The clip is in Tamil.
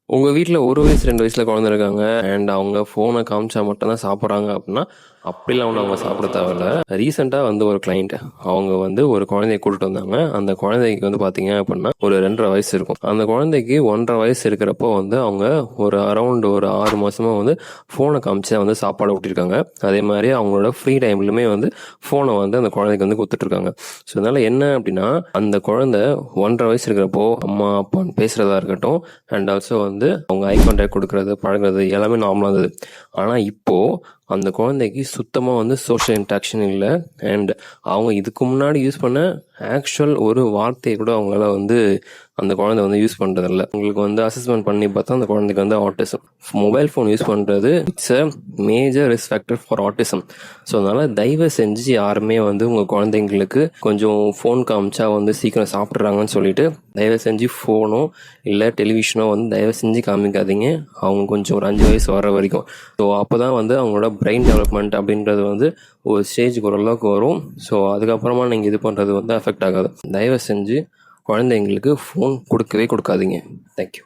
உங்க வீட்ல 1 வயசு, 2 வயசுல குழந்தை இருக்காங்க. அண்ட் அவங்க ஃபோன காமிச்சா மட்டும் தான் சாப்பிடுறாங்க அப்படின்னா, அப்படிலாம் ஒண்ணும் அவங்க சாப்பிட தேவையில்ல. ரீசென்ட்டா வந்து ஒரு கிளையண்ட் அவங்க வந்து ஒரு குழந்தைய கூட்டிட்டு வந்தாங்க. அந்த குழந்தைக்கு வந்து பார்த்தீங்க அப்படின்னா, ஒரு 2 1/2 வயசு இருக்கும். அந்த குழந்தைக்கு 1 1/2 வயசு இருக்கிறப்போ வந்து அவங்க ஒரு அரவுண்ட் ஒரு 6 மாசமா வந்து ஃபோன காமிச்சு வந்து சாப்பாடு ஊட்டியிருக்காங்க. அதே மாதிரி அவங்களோட ஃப்ரீ டைம்லுமே வந்து ஃபோனை வந்து அந்த குழந்தைக்கு வந்து குடுத்துட்ருக்காங்க. ஸோ அதனால என்ன அப்படின்னா, அந்த குழந்தை 1 1/2 வயசு இருக்கிறப்போ அம்மா, அப்பான்னு பேசுறதா இருக்கட்டும், அண்ட் ஆல்சோ வந்து அவங்க ஐ கான்டாக்ட் கொடுக்கறது, பழகுறது எல்லாமே நார்மலா இருந்தது. ஆனா இப்போ அந்த குழந்தைக்கு சுத்தமா வந்து சோஷியல் இன்ட்ராக்ஷன் இல்ல. அண்ட் அவங்க இதுக்கு முன்னாடி யூஸ் பண்ண ஆக்சுவல் ஒரு வார்த்தையை கூட அவங்களால வந்து அந்த குழந்தை வந்து யூஸ் பண்றதில்ல. உங்களுக்கு வந்து அசஸ்மெண்ட் பண்ணி பார்த்தா அந்த குழந்தைக்கு வந்து ஆட்டிசம். மொபைல் ஃபோன் யூஸ் பண்றது it's a major risk factor for autism. So அதனால தயவு செஞ்சு யாருமே வந்து உங்க குழந்தைங்களுக்கு கொஞ்சம் ஃபோன் காமிச்சா வந்து சீக்கிரம் சாப்பிட்றாங்கன்னு சொல்லிட்டு தயவு செஞ்சு ஃபோனோ இல்லை டெலிவிஷனோ வந்து தயவு செஞ்சு காமிக்காதீங்க. அவங்க கொஞ்சம் ஒரு 5 வயசு வர வரைக்கும். ஸோ அப்போதான் வந்து அவங்களோட பிரெயின் டெவலப்மெண்ட் அப்படின்றது வந்து ஒரு ஸ்டேஜுக்கு ஓரளவுக்கு வரும். ஸோ அதுக்கப்புறமா நீங்கள் இது பண்ணுறது வந்து அஃபெக்ட் ஆகாது. தயவு செஞ்சு குழந்தைங்களுக்கு ஃபோன் கொடுக்கவே கொடுக்காதீங்க. தேங்க்யூ.